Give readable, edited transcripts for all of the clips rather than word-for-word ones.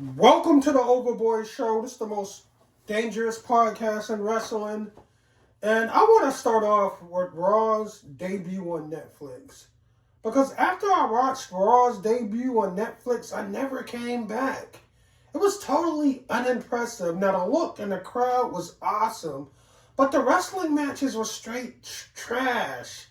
Welcome to the Overboard Show. This is the most dangerous podcast in wrestling. And I want to start off with Raw's debut on Netflix. Because after I watched Raw's debut on Netflix, I never came back. It was totally unimpressive. Now, the look and the crowd was awesome. But the wrestling matches were straight trash.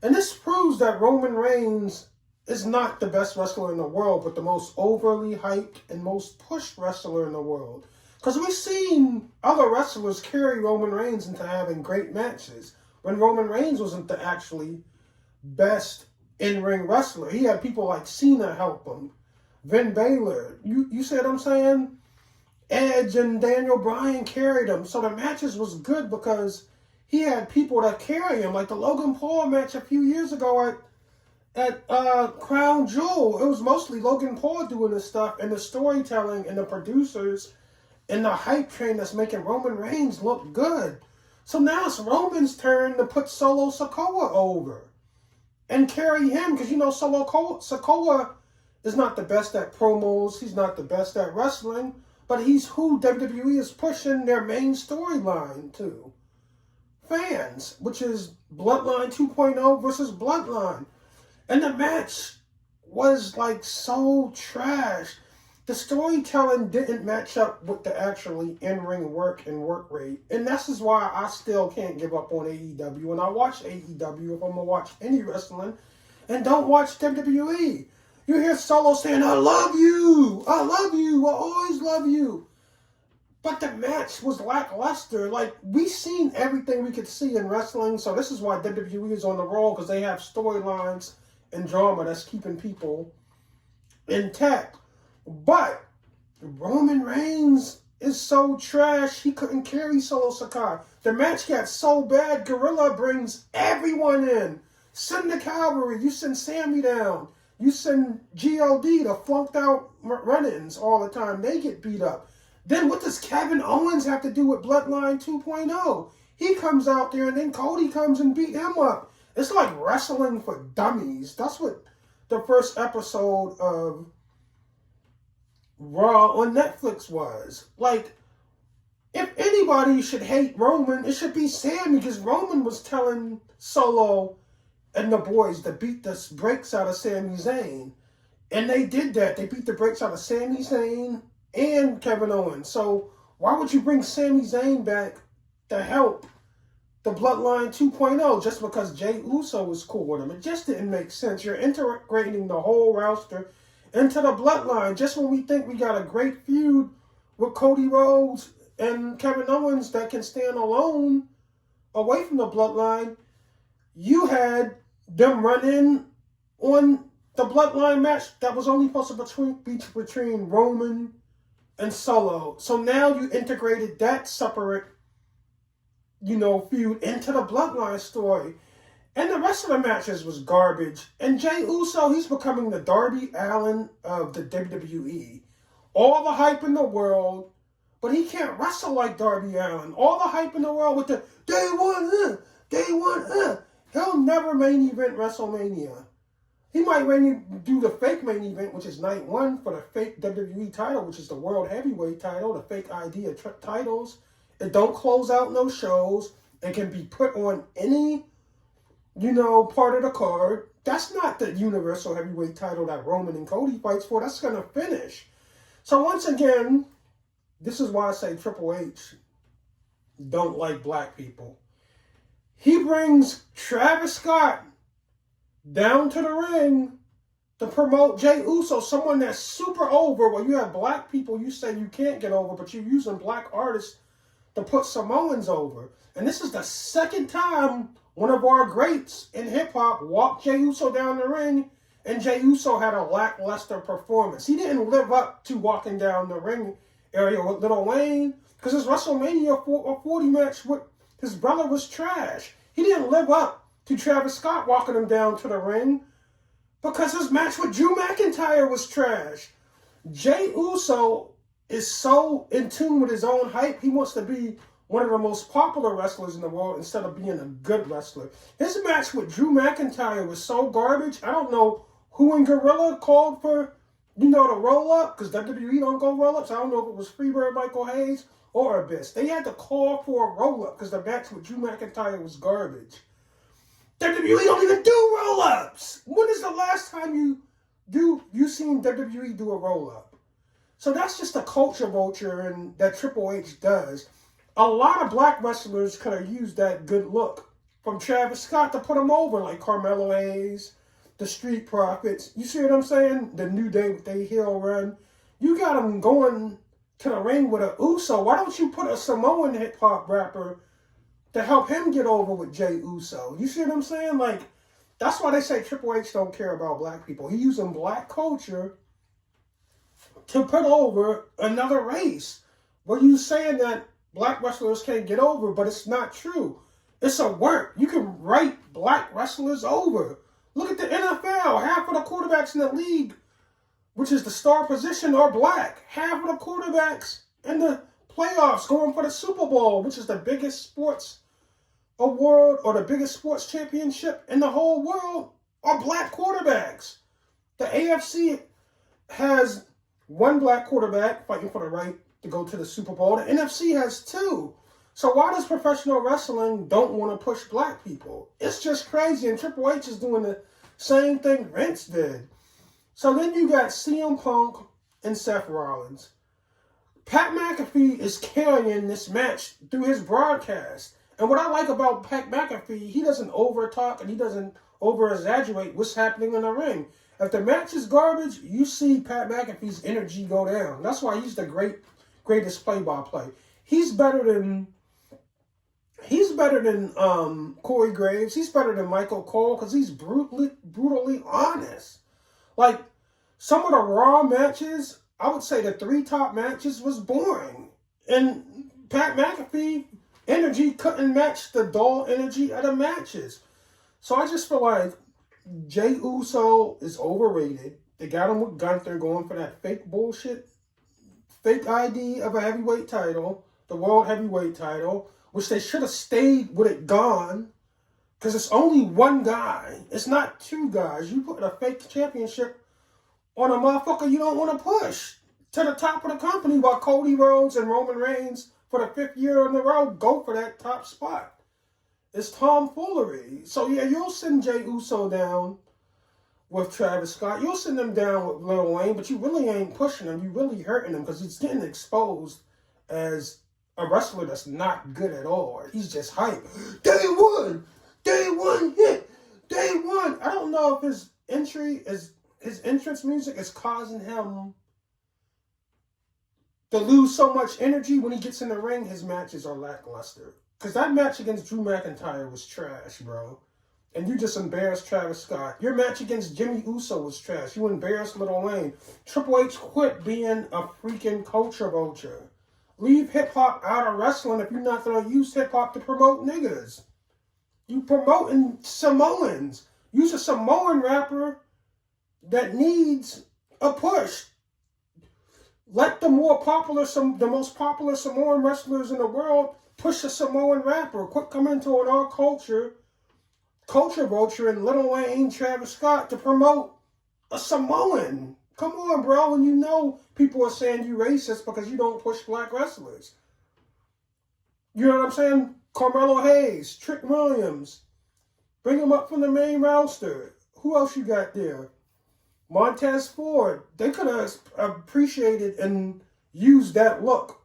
And this proves that Roman Reigns is not the best wrestler in the world, but the most overly hyped and most pushed wrestler in the world. Because we've seen other wrestlers carry Roman Reigns into having great matches when Roman Reigns wasn't the actually best in-ring wrestler. He had people like Cena help him, Finn Balor. You see what I'm saying? Edge and Daniel Bryan carried him. So the matches was good because he had people that carry him. Like the Logan Paul match a few years ago at Crown Jewel. It was mostly Logan Paul doing this stuff, and the storytelling and the producers and the hype train that's making Roman Reigns look good. So now it's Roman's turn to put Solo Sikoa over and carry him, because you know Solo Sikoa is not the best at promos, he's not the best at wrestling, but he's who WWE is pushing their main storyline to fans, which is Bloodline 2.0 versus Bloodline. And the match was like so trash. The storytelling didn't match up with the actually in-ring work and work rate. And this is why I still can't give up on AEW. And I watch AEW if I'm going to watch any wrestling. And don't watch WWE. You hear Solo saying, I love you. I love you. I always love you. But the match was lackluster. Like, we seen everything we could see in wrestling. So this is why WWE is on the roll, because they have storylines and drama that's keeping people intact. But Roman Reigns is so trash, he couldn't carry Solo Sikoa. The match got so bad, Gorilla brings everyone in. Send the cavalry, you send Sammy down. You send G.O.D., the flunked out run-ins all the time. They get beat up. Then what does Kevin Owens have to do with Bloodline 2.0? He comes out there and then Cody comes and beat him up. It's like wrestling for dummies. That's what the first episode of Raw on Netflix was. Like, if anybody should hate Roman, it should be Sammy, because Roman was telling Solo and the boys to beat the brakes out of Sami Zayn. And they did that. They beat the brakes out of Sami Zayn and Kevin Owens. So why would you bring Sami Zayn back to help the Bloodline 2.0 just because Jey Uso was cool with him? It just didn't make sense. You're integrating the whole roster into the Bloodline just when we think we got a great feud with Cody Rhodes and Kevin Owens that can stand alone away from the Bloodline. You had them run in on the Bloodline match that was only supposed to be between Roman and Solo. So now you integrated that separate, feud into the Bloodline story. And the rest of the matches was garbage. And Jey Uso, he's becoming the Darby Allin of the WWE. All the hype in the world, but he can't wrestle like Darby Allin. All the hype in the world with the day one. He'll never main event WrestleMania. He might do the fake main event, which is night one, for the fake WWE title, which is the World Heavyweight title, the fake idea titles. It don't close out no shows. It can be put on any, part of the card. That's not the Universal Heavyweight title that Roman and Cody fights for. That's going to finish. So once again, this is why I say Triple H don't like black people. He brings Travis Scott down to the ring to promote Jey Uso, someone that's super over. Well, you have black people you say you can't get over, but you're using black artists to put Samoans over. And this is the second time one of our greats in hip-hop walked Jey Uso down the ring, and Jey Uso had a lackluster performance. He didn't live up to walking down the ring area with Lil Wayne, because his WrestleMania 40 match with his brother was trash. He didn't live up to Travis Scott walking him down to the ring, because his match with Drew McIntyre was trash. Jey Uso is so in tune with his own hype, he wants to be one of the most popular wrestlers in the world instead of being a good wrestler. His match with Drew McIntyre was so garbage. I don't know who in Gorilla called for You know the roll-up? Because WWE don't go roll-ups. I don't know if it was Freebird Michael Hayes or Abyss. They had to call for a roll-up because the match with Drew McIntyre was garbage. WWE don't even do roll-ups. When is the last time you seen WWE do a roll-up? So that's just a culture vulture and that Triple H does. A lot of black wrestlers could have used that good look from Travis Scott to put him over, like Carmelo Hayes, the Street Profits. You see what I'm saying? The New Day with their heel run. You got them going to the ring with a Uso. Why don't you put a Samoan hip-hop rapper to help him get over with Jey Uso? You see what I'm saying? Like, that's why they say Triple H don't care about black people. He's using black culture to put over another race. Well, you saying that black wrestlers can't get over, but it's not true. It's a work. You can write black wrestlers over. Look at the NFL. Half of the quarterbacks in the league, which is the star position, are black. Half of the quarterbacks in the playoffs going for the Super Bowl, which is the biggest sports award or the biggest sports championship in the whole world, are black quarterbacks. The AFC has one black quarterback fighting for the right to go to the Super Bowl. The NFC has two. So why does professional wrestling don't want to push black people? It's just crazy. And Triple H is doing the same thing Vince did. So then you got CM Punk and Seth Rollins. Pat McAfee is carrying this match through his broadcast. And what I like about Pat McAfee, he doesn't over-talk and he doesn't over-exaggerate what's happening in the ring. If the match is garbage, you see Pat McAfee's energy go down. That's why he's the greatest play-by-play. He's better than Corey Graves. He's better than Michael Cole because he's brutally honest. Like, some of the Raw matches, I would say the 3 top matches was boring. And Pat McAfee energy couldn't match the dull energy of the matches. So I just feel like Jey Uso is overrated. They got him with Gunther going for that fake bullshit, fake ID of a heavyweight title, the world heavyweight title, which they should have stayed with it gone, because it's only one guy. It's not 2 guys. You put a fake championship on a motherfucker you don't want to push to the top of the company while Cody Rhodes and Roman Reigns, for the 5th year in a row, go for that top spot. It's tomfoolery. So yeah, you'll send Jey Uso down with Travis Scott. You'll send him down with Lil Wayne, but you really ain't pushing him. You really hurting him because he's getting exposed as a wrestler that's not good at all. He's just hype. Day one hit. Day one. I don't know if his entrance music is causing him to lose so much energy. When he gets in the ring, his matches are lackluster. Because that match against Drew McIntyre was trash, bro. And you just embarrassed Travis Scott. Your match against Jimmy Uso was trash. You embarrassed Lil Wayne. Triple H quit being a freaking culture vulture. Leave hip-hop out of wrestling if you're not going to use hip-hop to promote niggas. You promoting Samoans. Use a Samoan rapper that needs a push. Let the most popular Samoan wrestlers in the world push a Samoan rapper. Quit coming to an all-culture vulture and Lil Wayne, Travis Scott to promote a Samoan. Come on, bro. And you know people are saying you racist because you don't push black wrestlers. You know what I'm saying? Carmelo Hayes, Trick Williams. Bring them up from the main roster. Who else you got there? Montez Ford. They could have appreciated and used that look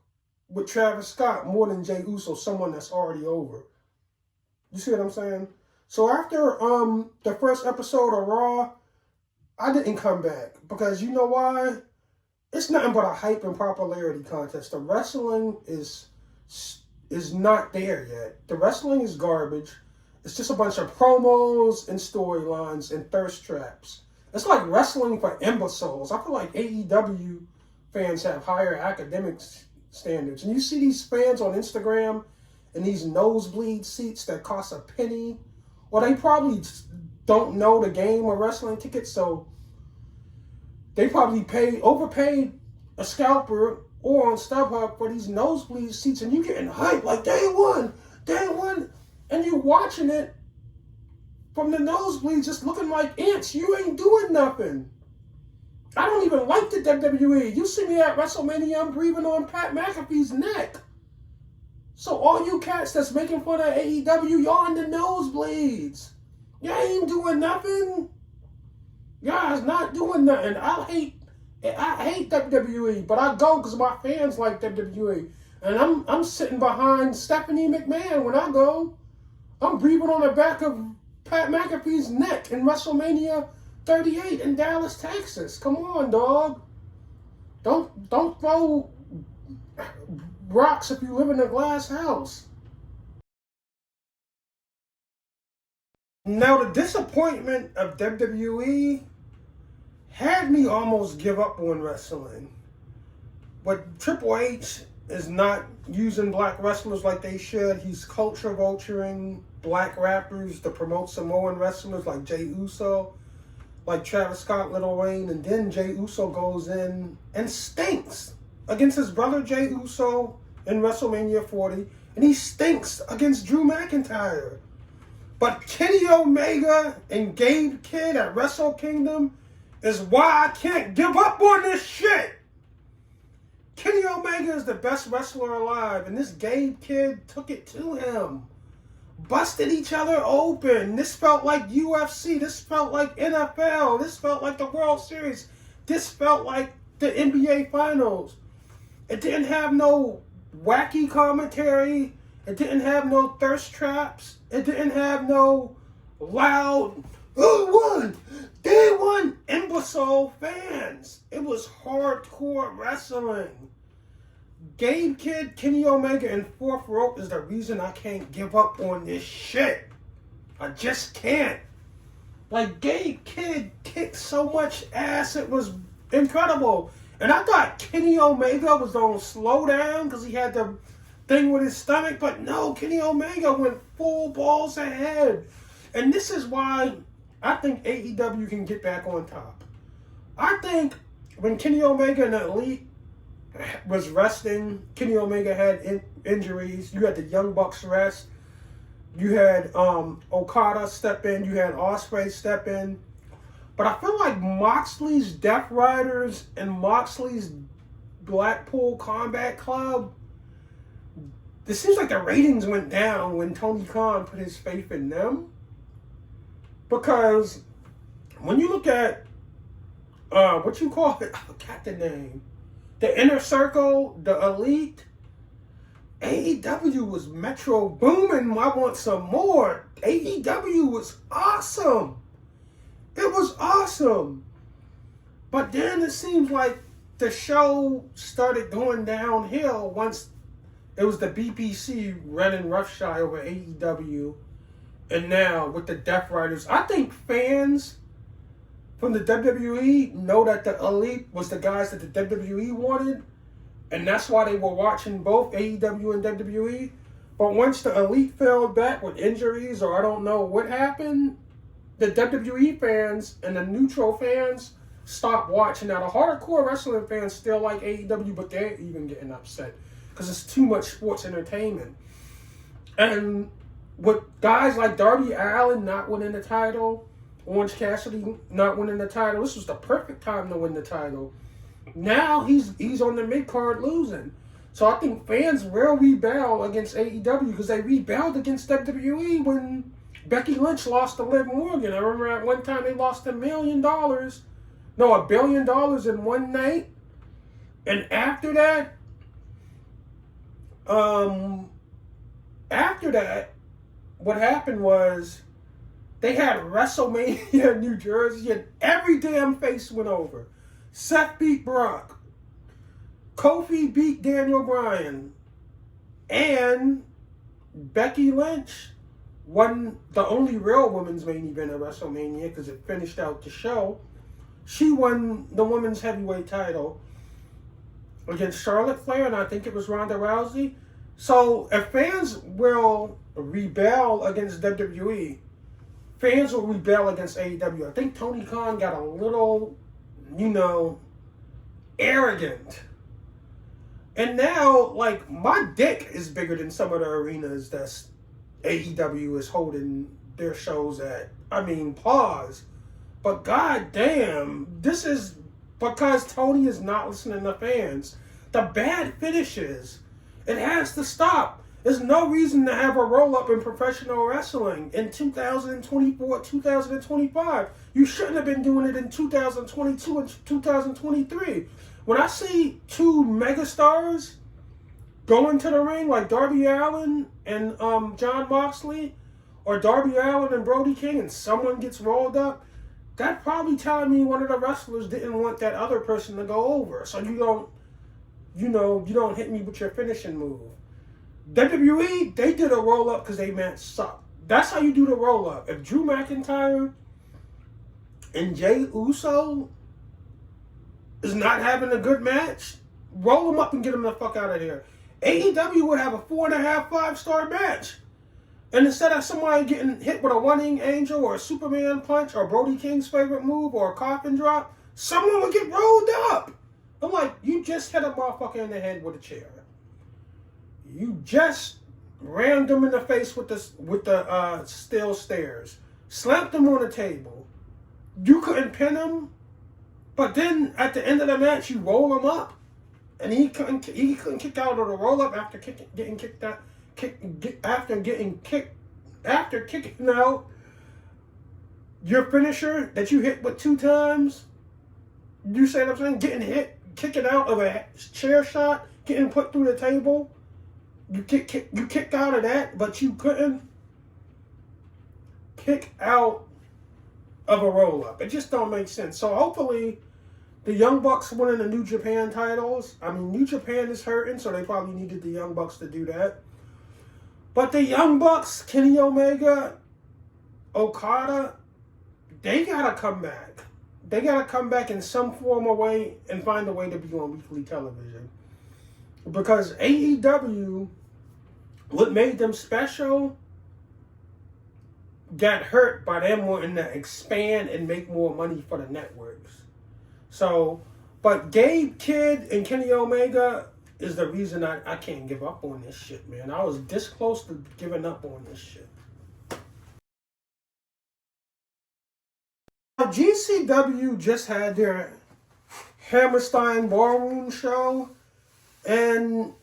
with Travis Scott more than Jey Uso, someone that's already over. You see what I'm saying? So after the first episode of Raw, I didn't come back because you know why? It's nothing but a hype and popularity contest. The wrestling is not there yet. The wrestling is garbage. It's just a bunch of promos and storylines and thirst traps. It's like wrestling for imbeciles. I feel like AEW fans have higher academic standards. And you see these fans on Instagram in these nosebleed seats that cost a penny. Well, they probably don't know the game of wrestling tickets, so they probably overpaid a scalper or on StubHub for these nosebleed seats, and you getting hyped like day one, and you watching it from the nosebleed just looking like ants. You ain't doing nothing. I don't even like the WWE. You see me at WrestleMania, I'm breathing on Pat McAfee's neck. So all you cats that's making fun of AEW, y'all in the nosebleeds. Y'all ain't doing nothing. Y'all's not doing nothing. I hate WWE, but I go because my fans like WWE. And I'm sitting behind Stephanie McMahon when I go. I'm breathing on the back of Pat McAfee's neck in WrestleMania 38 in Dallas, Texas. Come on, dog. Don't throw rocks if you live in a glass house. Now, the disappointment of WWE had me almost give up on wrestling. But Triple H is not using black wrestlers like they should. He's culture vulturing black rappers to promote Samoan wrestlers like Jey Uso, like Travis Scott, Lil Wayne, and then Jey Uso goes in and stinks against his brother Jey Uso in WrestleMania 40, and he stinks against Drew McIntyre. But Kenny Omega and Gabe Kidd at Wrestle Kingdom is why I can't give up on this shit. Kenny Omega is the best wrestler alive, and this Gabe Kidd took it to him. Busted each other open. This felt like UFC. This felt like NFL. This felt like the World Series. This felt like the NBA Finals. It didn't have no wacky commentary. It didn't have no thirst traps. It didn't have no loud, who won? They won, imbecile fans. It was hardcore wrestling. Gabe Kidd, Kenny Omega, and Fourth Rope is the reason I can't give up on this shit. I just can't. Like, Gabe Kidd kicked so much ass, it was incredible. And I thought Kenny Omega was going to slow down because he had the thing with his stomach, but no, Kenny Omega went full balls ahead. And this is why I think AEW can get back on top. I think when Kenny Omega and the Elite was resting, Kenny Omega had injuries. You had the Young Bucks rest. You had Okada step in. You had Ospreay step in. But I feel like Moxley's Death Riders and Moxley's Blackpool Combat Club, it seems like the ratings went down when Tony Khan put his faith in them. Because when you look at, what you call it, I forgot the name. The Inner Circle, the Elite, AEW was Metro booming. I want some more. AEW was awesome. It was awesome. But then it seems like the show started going downhill once it was the BBC running roughshod over AEW. And now with the Death Riders, I think fans from the WWE know that the Elite was the guys that the WWE wanted. And that's why they were watching both AEW and WWE. But once the Elite fell back with injuries or I don't know what happened, the WWE fans and the neutral fans stopped watching. Now, the hardcore wrestling fans still like AEW, but they're even getting upset because it's too much sports entertainment. And with guys like Darby Allin not winning the title, Orange Cassidy not winning the title, this was the perfect time to win the title. Now he's on the mid-card losing. So I think fans will rebel against AEW because they rebelled against WWE when Becky Lynch lost to Liv Morgan. I remember at one time they lost $1 billion in one night. And after that, what happened was they had WrestleMania in New Jersey and every damn face went over. Seth beat Brock. Kofi beat Daniel Bryan. And Becky Lynch won the only real women's main event at WrestleMania because it finished out the show. She won the women's heavyweight title against Charlotte Flair, and I think it was Ronda Rousey. So if fans will rebel against WWE, fans will rebel against AEW. I think Tony Khan got a little, arrogant. And now, like, my dick is bigger than some of the arenas that AEW is holding their shows at. I mean, pause. But goddamn, this is because Tony is not listening to fans. The bad finishes, it has to stop. There's no reason to have a roll-up in professional wrestling in 2024, 2025. You shouldn't have been doing it in 2022 and 2023. When I see two megastars go into the ring like Darby Allin and Jon Moxley, or Darby Allin and Brody King, and someone gets rolled up, that probably telling me one of the wrestlers didn't want that other person to go over. So you don't hit me with your finishing move. WWE, they did a roll up because they match sucked. That's how you do the roll up. If Drew McIntyre and Jey Uso is not having a good match, roll them up and get them the fuck out of here. AEW would have a 4.5, 5-star match. And instead of somebody getting hit with a one-wing angel or a Superman punch or Brody King's favorite move or a coffin drop, someone would get rolled up. I'm like, you just hit a motherfucker in the head with a chair. You just rammed them in the face with the steel stairs. Slapped them on the table. You couldn't pin him. But then at the end of the match, you roll him up. And he couldn't kick out of the roll-up after getting kicked out. After kicking out your finisher that you hit with 2 times, you say what I'm saying? Getting hit, kicking out of a chair shot, getting put through the table. You kicked out of that, but you couldn't kick out of a roll-up. It just don't make sense. So hopefully the Young Bucks winning the New Japan titles. I mean, New Japan is hurting, so they probably needed the Young Bucks to do that. But the Young Bucks, Kenny Omega, Okada, they gotta come back. They gotta come back in some form or way and find a way to be on weekly television. Because AEW, what made them special, got hurt by them wanting to expand and make more money for the networks. So, but Gabe Kidd and Kenny Omega is the reason I can't give up on this shit, man. I was this close to giving up on this shit. GCW just had their Hammerstein Ballroom show, and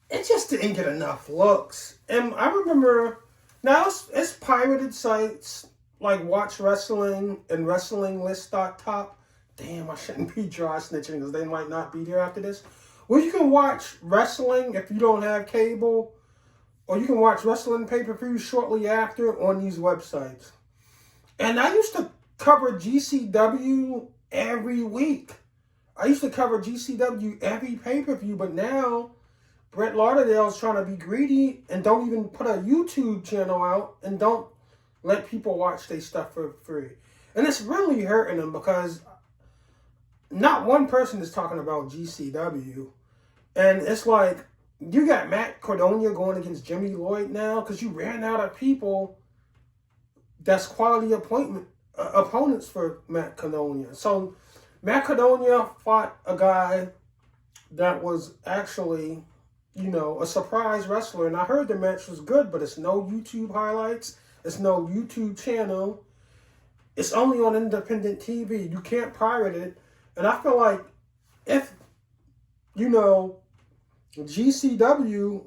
it just didn't get enough looks. And I remember, now it's pirated sites like Watch Wrestling and WrestlingList.top. Damn, I shouldn't be dry snitching because they might not be there after this. Well, you can watch wrestling if you don't have cable, or you can watch wrestling pay-per-views shortly after on these websites. And I used to cover GCW every week. I used to cover GCW every pay-per-view, but now Brett Lauderdale's trying to be greedy and don't even put a YouTube channel out and don't let people watch their stuff for free. And it's really hurting them because not one person is talking about GCW. And it's like, you got Matt Cardona going against Jimmy Lloyd now because you ran out of people that's quality opponents for Matt Cardona. So Matt Cardona fought a guy that was actually, a surprise wrestler. And I heard the match was good, but it's no YouTube highlights. It's no YouTube channel. It's only on independent TV. You can't pirate it. And I feel like if, GCW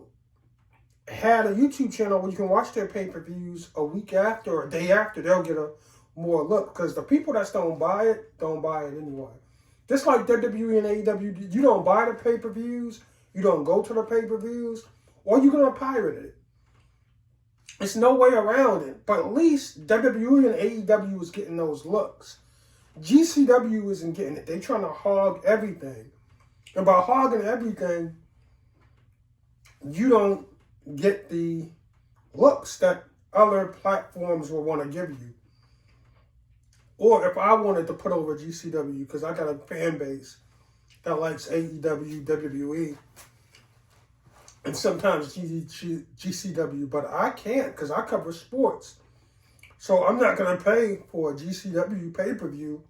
had a YouTube channel where you can watch their pay-per-views a week after or a day after, they'll get a more look. Because the people that don't buy it anyway. Just like WWE and AEW, you don't buy the pay-per-views, you don't go to the pay-per-views, or you're going to pirate it. There's no way around it. But at least WWE and AEW is getting those looks. GCW isn't getting it. They're trying to hog everything. And by hogging everything, you don't get the looks that other platforms will want to give you. Or if I wanted to put over GCW, because I got a fan base that likes AEW, WWE, and sometimes GCW, but I can't because I cover sports. So I'm not going to pay for a GCW pay-per-view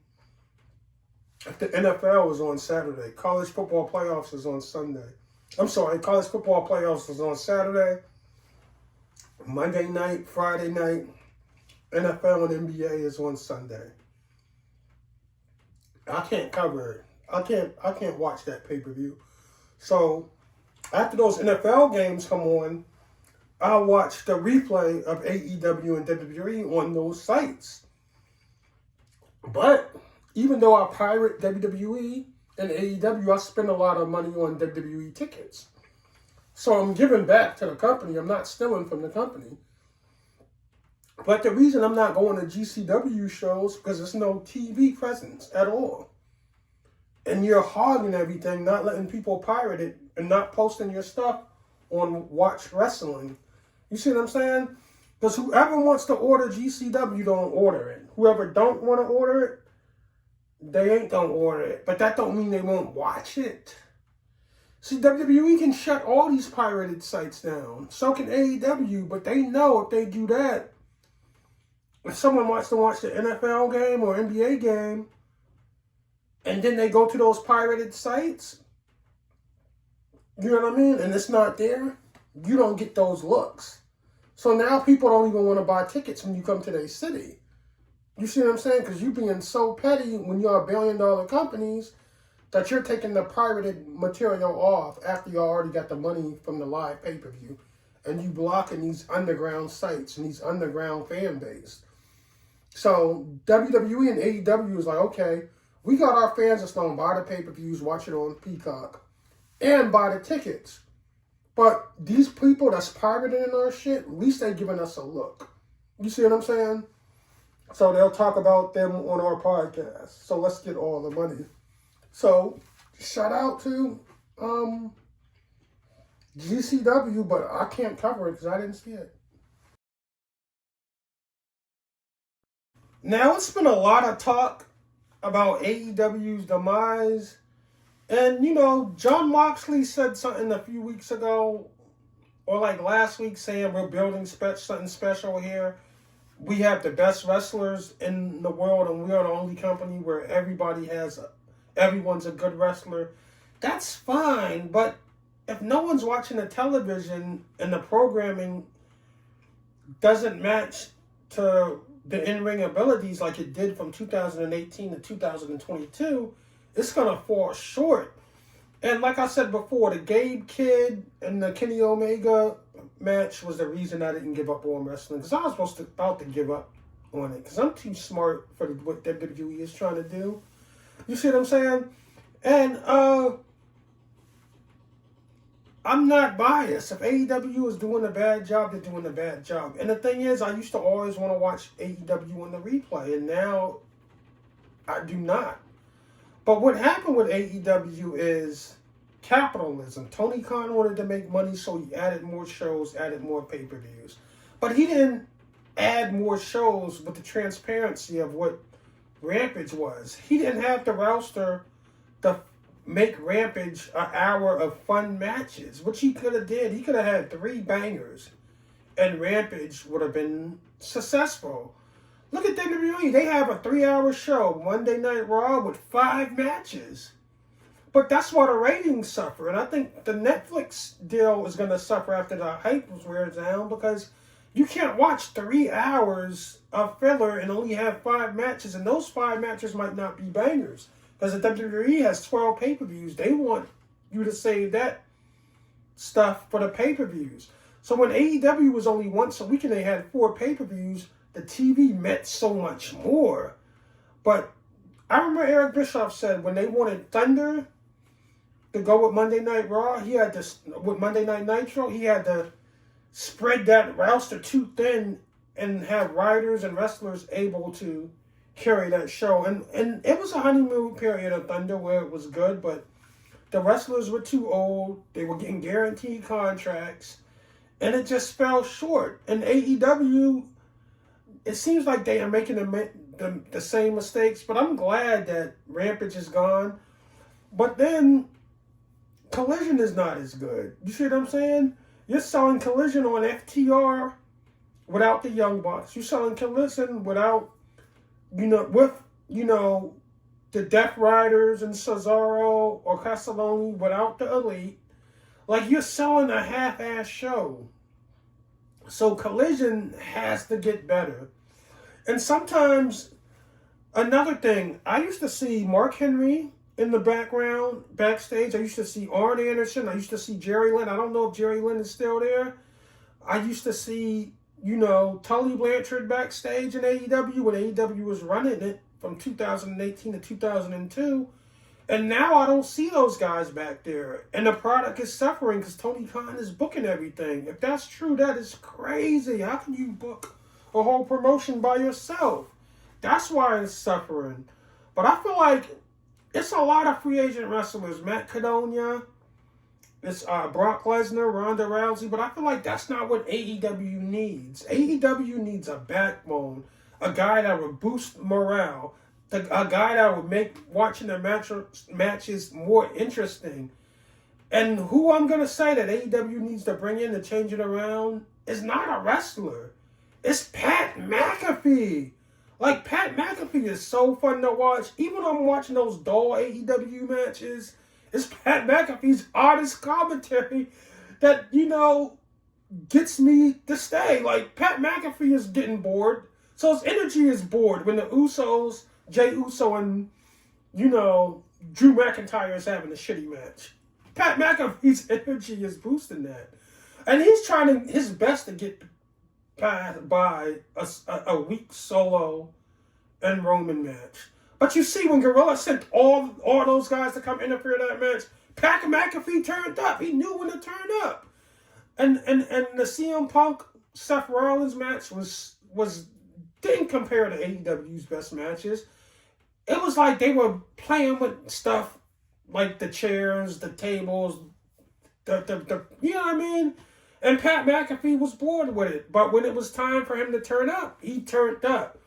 if the NFL is on Saturday. College football playoffs is on Sunday. College football playoffs is on Saturday, Monday night, Friday night. NFL and NBA is on Sunday. I can't cover it. I can't watch that pay-per-view. So after those NFL games come on, I'll watch the replay of AEW and WWE on those sites. But even though I pirate WWE and AEW, I spend a lot of money on WWE tickets. So I'm giving back to the company. I'm not stealing from the company. But the reason I'm not going to GCW shows because there's no TV presence at all. And you're hogging everything, not letting people pirate it, and not posting your stuff on Watch Wrestling. You see what I'm saying? Because whoever wants to order GCW don't order it. Whoever don't want to order it, they ain't gonna order it. But that don't mean they won't watch it. See, WWE can shut all these pirated sites down. So can AEW, but they know if they do that, if someone wants to watch the NFL game or NBA game, and then they go to those pirated sites, you know what I mean? And it's not there, you don't get those looks. So now people don't even want to buy tickets when you come to their city. You see what I'm saying? Because you being so petty when you're $1 billion companies that you're taking the pirated material off after you already got the money from the live pay-per-view. And you blocking these underground sites and these underground fan base. So WWE and AEW is like, okay, we got our fans that's going to buy the pay-per-views, watch it on Peacock, and buy the tickets. But these people that's pirating our shit, at least they giving us a look. You see what I'm saying? So they'll talk about them on our podcast. So let's get all the money. So shout out to GCW, but I can't cover it because I didn't see it. Now it's been a lot of talk about AEW's demise. And, you know, Jon Moxley said something a few weeks ago, or like last week, saying we're building something special here. We have the best wrestlers in the world, and we are the only company where everyone's a good wrestler. That's fine, but if no one's watching the television and the programming doesn't match to the in-ring abilities like it did from 2018 to 2022, it's going to fall short. And like I said before, the Gabe Kidd and the Kenny Omega match was the reason I didn't give up on wrestling. Because I was about to give up on it. Because I'm too smart for what WWE is trying to do. You see what I'm saying? And I'm not biased. If AEW is doing a bad job, they're doing a bad job. And the thing is, I used to always want to watch AEW on the replay. And now I do not. But what happened with AEW is capitalism. Tony Khan wanted to make money, so he added more shows, added more pay-per-views. But he didn't add more shows with the transparency of what Rampage was. He didn't have the roster to make Rampage an hour of fun matches, which he could have did. He could have had 3 bangers, and Rampage would have been successful. Look at WWE. They have a 3-hour show, Monday Night Raw, with 5 matches. But that's why the ratings suffer. And I think the Netflix deal is going to suffer after the hype wears down, because you can't watch 3 hours of filler and only have 5 matches. And those 5 matches might not be bangers. Because the WWE has 12 pay-per-views. They want you to save that stuff for the pay-per-views. So when AEW was only once a week and they had 4 pay-per-views, the TV meant so much more. But I remember Eric Bischoff said when they wanted Thunder to go with Monday Night Raw, he had to, with Monday Night Nitro, he had to spread that roster too thin and have writers and wrestlers able to carry that show. And it was a honeymoon period of Thunder where it was good, but the wrestlers were too old. They were getting guaranteed contracts, and it just fell short. And AEW, it seems like they are making the same mistakes, but I'm glad that Rampage is gone. But then Collision is not as good. You see what I'm saying? You're selling Collision on FTR without the Young Bucks. You're selling Collision without, the Death Riders and Cesaro or Castelloni, without the Elite. Like, you're selling a half-ass show. So Collision has to get better. And sometimes, another thing, I used to see Mark Henry in the background, backstage. I used to see Arn Anderson. I used to see Jerry Lynn. I don't know if Jerry Lynn is still there. I used to see, Tully Blanchard backstage in AEW when AEW was running it from 2018 to 2002. And now I don't see those guys back there. And the product is suffering because Tony Khan is booking everything. If that's true, that is crazy. How can you book a whole promotion by yourself? That's why it's suffering. But I feel like it's a lot of free agent wrestlers. Matt Cardona, it's Brock Lesnar, Ronda Rousey. But I feel like that's not what AEW needs. AEW needs a backbone. A guy that would boost morale. A guy that would make watching the matches more interesting. And who I'm going to say that AEW needs to bring in to change it around is not a wrestler. It's Pat McAfee. Like, Pat McAfee is so fun to watch. Even when I'm watching those dull AEW matches, it's Pat McAfee's honest commentary that, gets me to stay. Like, Pat McAfee is getting bored. So his energy is bored when the Usos, Jey Uso and, Drew McIntyre is having a shitty match. Pat McAfee's energy is boosting that. And he's trying his best to get by a weak Solo and Roman match. But you see, when Gorilla sent all those guys to come interfere in that match, Pat McAfee turned up. He knew when to turn up. And the CM Punk Seth Rollins match didn't compare to AEW's best matches. It was like they were playing with stuff like the chairs, the tables, the you know what I mean? And Pat McAfee was bored with it. But when it was time for him to turn up, he turned up.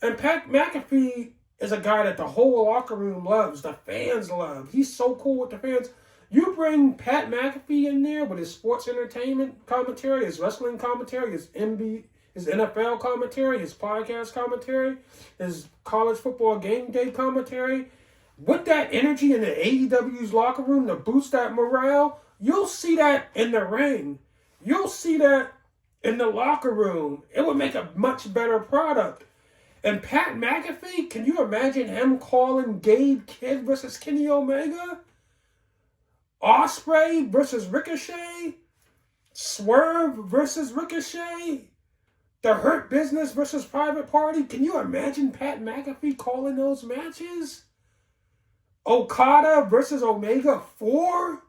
And Pat McAfee is a guy that the whole locker room loves. The fans love. He's so cool with the fans. You bring Pat McAfee in there with his sports entertainment commentary, his wrestling commentary, his NFL commentary, his podcast commentary, his college football game day commentary. With that energy in the AEW's locker room to boost that morale, you'll see that in the ring. You'll see that in the locker room. It would make a much better product. And Pat McAfee, can you imagine him calling Gabe Kidd versus Kenny Omega? Ospreay versus Ricochet? Swerve versus Ricochet? The Hurt Business versus Private Party? Can you imagine Pat McAfee calling those matches? Okada versus Omega 4?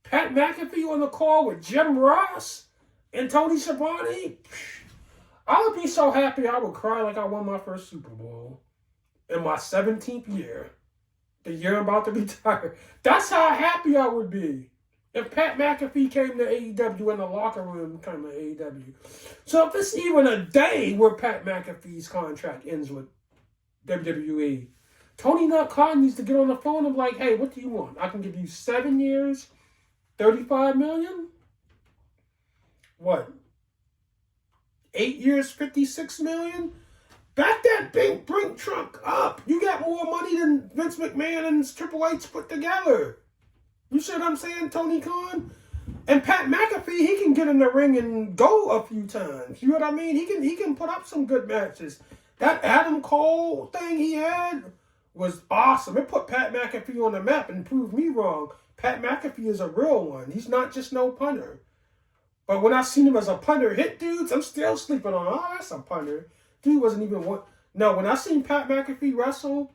Pat McAfee on the call with Jim Ross and Tony Schiavone? I would be so happy I would cry like I won my first Super Bowl in my 17th year. The year I'm about to retire. That's how happy I would be if Pat McAfee came to AEW and the locker room came to AEW. So if it's even a day where Pat McAfee's contract ends with WWE, Tony Khan needs to get on the phone and be like, hey, what do you want? I can give you 7 years, $35 million? What? 8 years, $56 million? Back that big Brink truck up. You got more money than Vince McMahon and Triple H put together. You see what I'm saying, Tony Khan? And Pat McAfee, he can get in the ring and go a few times. You know what I mean? He can put up some good matches. That Adam Cole thing he had was awesome. It put Pat McAfee on the map and proved me wrong. Pat McAfee is a real one. He's not just no punter. But when I seen him as a punter hit dudes, I'm still sleeping on, oh, that's a punter. Dude wasn't even one. No, when I seen Pat McAfee wrestle,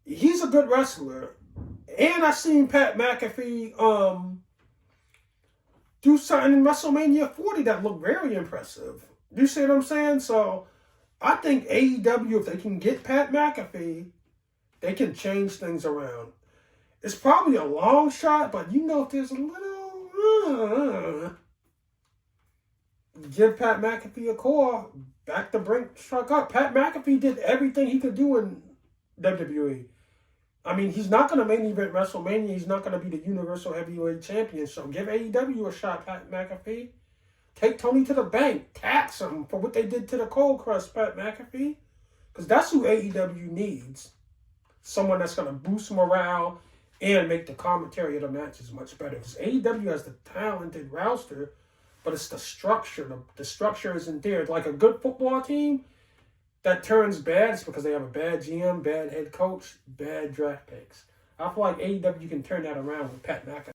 he's a good wrestler. And I seen Pat McAfee do something in WrestleMania 40 that looked very impressive. You see what I'm saying? So I think AEW, if they can get Pat McAfee, they can change things around. It's probably a long shot, but if there's a little... give Pat McAfee a call. Back the Brink truck up. Pat McAfee did everything he could do in WWE. I mean, he's not going to main event WrestleMania. He's not going to be the Universal Heavyweight Champion. So give AEW a shot, Pat McAfee. Take Tony to the bank. Tax him for what they did to the Cold Crush, Pat McAfee. Because that's who AEW needs. Someone that's going to boost morale and make the commentary of the matches much better. Because AEW has the talented roster, but it's the structure. The structure isn't there. Like a good football team that turns bad, it's because they have a bad GM, bad head coach, bad draft picks. I feel like AEW can turn that around with Pat McAfee.